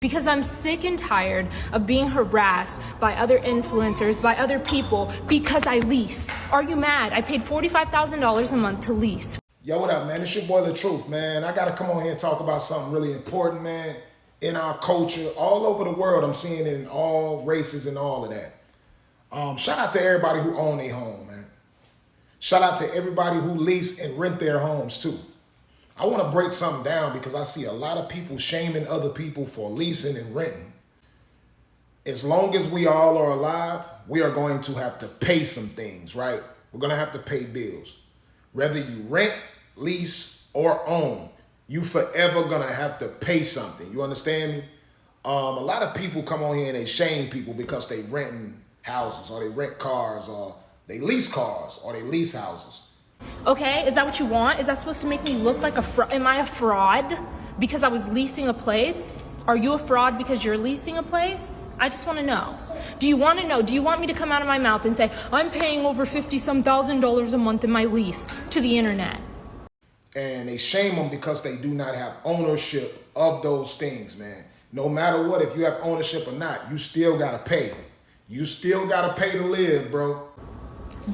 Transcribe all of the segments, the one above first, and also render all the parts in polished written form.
Because I'm sick and tired of being harassed by other influencers, by other people, because I lease. Are you mad? I paid $45,000 a month to lease. Yo, what up, man? It's your boy, The Truth, man. I got to come on here and talk about something really important, man, in our culture. All over the world, I'm seeing it in all races and all of that. Shout out to everybody who own a home, man. Shout out to everybody who lease and rent their homes, too. I want to break something down because I see a lot of people shaming other people for leasing and renting. As long as we all are alive, we are going to have to pay some things, right? We're going to have to pay bills. Whether you rent, lease, or own, you forever going to have to pay something. You understand me? A lot of people come on here and they shame people because they renting houses or they rent cars or they lease cars or they lease houses. Okay, is that what you want? Is that supposed to make me look like a fraud? Am I a fraud because I was leasing a place? Are you a fraud because you're leasing a place? I just want to know. Do you want to know? Do you want me to come out of my mouth and say, I'm paying over $50-some thousand a month in my lease to the internet? And they shame them because they do not have ownership of those things, man. No matter what, if you have ownership or not, you still got to pay. You still got to pay to live, bro.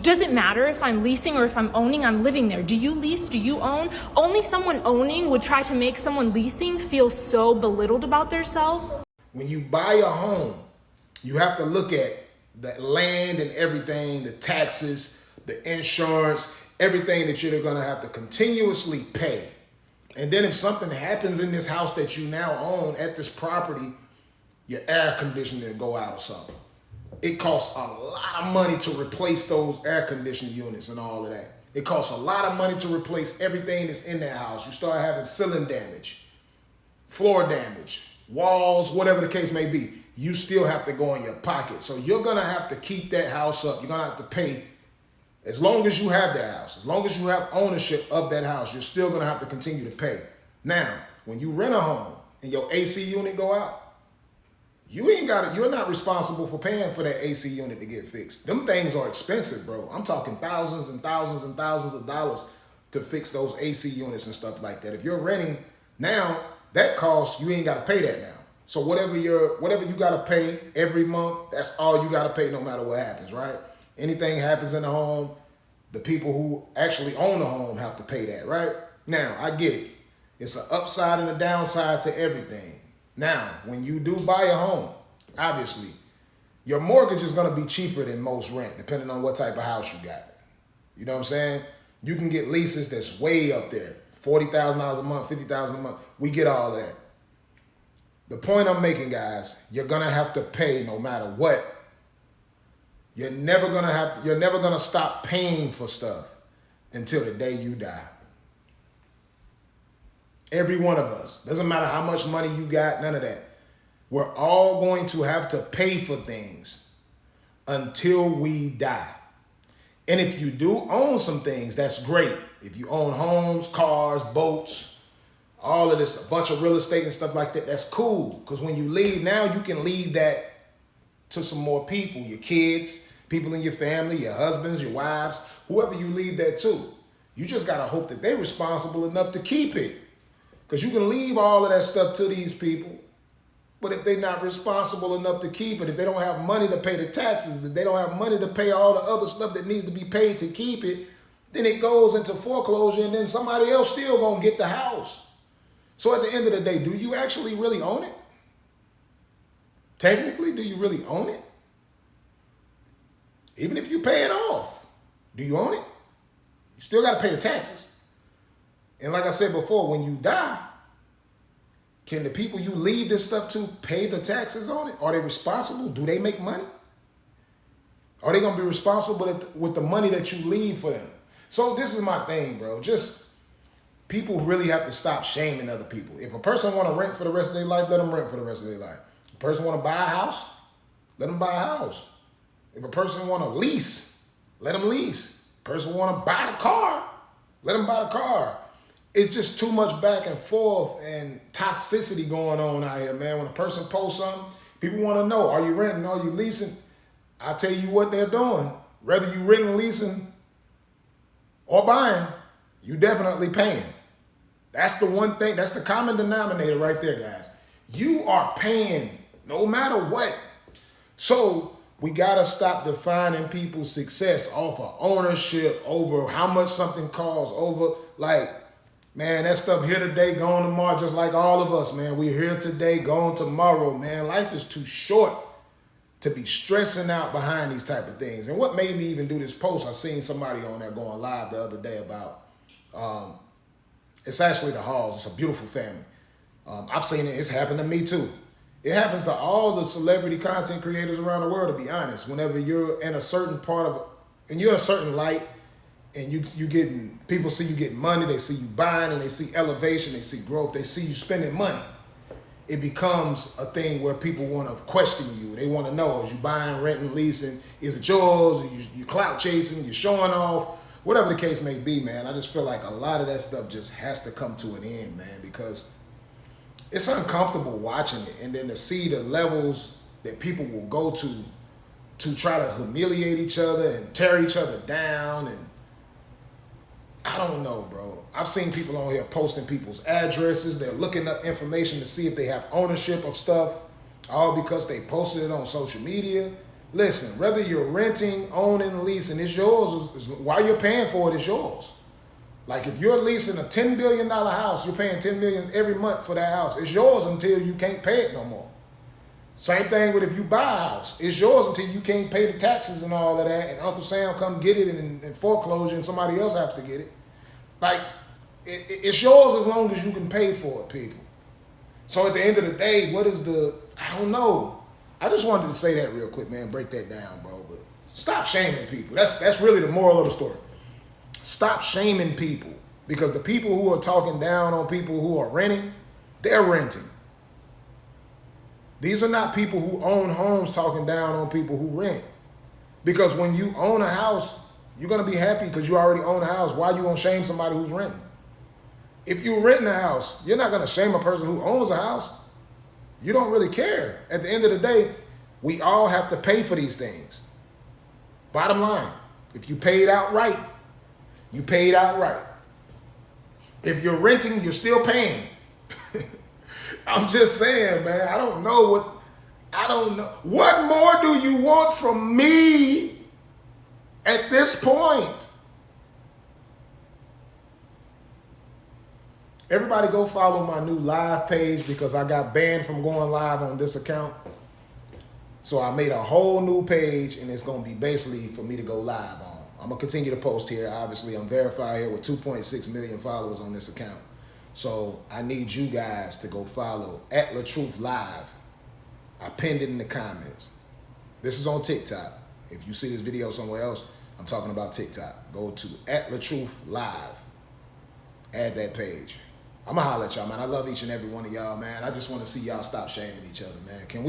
Does it matter if I'm leasing or if I'm owning? I'm living there. Do you lease? Do you own? Only someone owning would try to make someone leasing feel so belittled about themselves. When you buy a home, you have to look at the land and everything, the taxes, the insurance, everything that you're going to have to continuously pay. And then if something happens in this house that you now own at this property, your air conditioner will go out or something. It costs a lot of money to replace those air conditioning units and all of that. It costs a lot of money to replace everything that's in that house. You start having ceiling damage, floor damage, walls, whatever the case may be. You still have to go in your pocket. So you're going to have to keep that house up. You're going to have to pay as long as you have that house. As long as you have ownership of that house, you're still going to have to continue to pay. Now, when you rent a home and your AC unit go out, you're not responsible for paying for that AC unit to get fixed. Them things are expensive, bro. I'm talking thousands and thousands and thousands of dollars to fix those AC units and stuff like that. If you're renting now, that cost, you ain't got to pay that now. So whatever you got to pay every month, that's all you got to pay no matter what happens, right? Anything happens in the home, the people who actually own the home have to pay that, right? Now, I get it. It's an upside and a downside to everything. Now, when you do buy a home, obviously, your mortgage is going to be cheaper than most rent, depending on what type of house you got. You know what I'm saying? You can get leases that's way up there, $40,000 a month, $50,000 a month. We get all of that. The point I'm making, guys, you're going to have to pay no matter what. You're never going to stop paying for stuff until the day you die. Every one of us. Doesn't matter how much money you got, none of that. We're all going to have to pay for things until we die. And if you do own some things, that's great. If you own homes, cars, boats, all of this, a bunch of real estate and stuff like that, that's cool. Because when you leave now, you can leave that to some more people, your kids, people in your family, your husbands, your wives, whoever you leave that to. You just got to hope that they're responsible enough to keep it. Because you can leave all of that stuff to these people, but if they're not responsible enough to keep it, if they don't have money to pay the taxes, if they don't have money to pay all the other stuff that needs to be paid to keep it, then it goes into foreclosure and then somebody else still gonna get the house. So at the end of the day, do you actually really own it? Technically, do you really own it? Even if you pay it off, do you own it? You still gotta pay the taxes. And like I said before, when you die, can the people you leave this stuff to pay the taxes on it? Are they responsible? Do they make money? Are they going to be responsible with the money that you leave for them? So this is my thing, bro. Just people really have to stop shaming other people. If a person want to rent for the rest of their life, let them rent for the rest of their life. If a person want to buy a house, let them buy a house. If a person want to lease, let them lease. If a person want to buy the car, let them buy the car. It's just too much back and forth and toxicity going on out here, man. When a person posts something, people want to know, are you renting, are you leasing? I tell you what they're doing. Whether you renting, leasing, or buying, you definitely paying. That's the one thing, that's the common denominator right there, guys. You are paying no matter what. So we gotta stop defining people's success off of ownership, over how much something costs, over like, man, that stuff here today, gone tomorrow, just like all of us, man. We're here today, gone tomorrow, man. Life is too short to be stressing out behind these type of things. And what made me even do this post, I seen somebody on there going live the other day about, it's actually the Halls. It's a beautiful family. I've seen it. It's happened to me too. It happens to all the celebrity content creators around the world, to be honest. Whenever you're in a certain part of, and you're in a certain light, and you getting, people see you getting money, they see you buying, and they see elevation, they see growth, they see you spending money. It becomes a thing where people want to question you. They want to know, is you buying, renting, leasing? Is it yours? Are you clout chasing? You showing off? Whatever the case may be, man. I just feel like a lot of that stuff just has to come to an end, man, because it's uncomfortable watching it, and then to see the levels that people will go to try to humiliate each other and tear each other down. And I don't know, bro. I've seen people on here posting people's addresses. They're looking up information to see if they have ownership of stuff, all because they posted it on social media. Listen, whether you're renting, owning, leasing, it's yours. While you're paying for it, it's yours. Like if you're leasing a $10 billion house, you're paying $10 million every month for that house. It's yours until you can't pay it no more. Same thing with if you buy a house. It's yours until you can't pay the taxes and all of that, and Uncle Sam come get it in foreclosure and somebody else has to get it. Like, it's yours as long as you can pay for it, people. So at the end of the day, what is I don't know. I just wanted to say that real quick, man. Break that down, bro. But stop shaming people. That's really the moral of the story. Stop shaming people, because the people who are talking down on people who are renting, they're renting. These are not people who own homes talking down on people who rent. Because when you own a house, you're going to be happy because you already own a house. Why are you going to shame somebody who's renting? If you're renting a house, you're not going to shame a person who owns a house. You don't really care. At the end of the day, we all have to pay for these things. Bottom line, if you paid outright, you paid outright. If you're renting, you're still paying. I'm just saying, man, I don't know. What more do you want from me at this point? Everybody go follow my new live page, because I got banned from going live on this account. So I made a whole new page, and it's going to be basically for me to go live on. I'm going to continue to post here. Obviously, I'm verified here with 2.6 million followers on this account. So I need you guys to go follow @LaTruthLive. I pinned it in the comments. This is on TikTok. If you see this video somewhere else, I'm talking about TikTok. Go to @LaTruthLive. Add that page. I'm gonna holler at y'all, man. I love each and every one of y'all, man. I just want to see y'all stop shaming each other, man. Can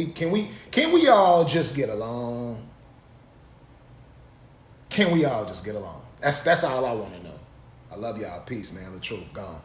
we all just get along? Can we all just get along? That's all I want to know. I love y'all. Peace, man. The truth gone.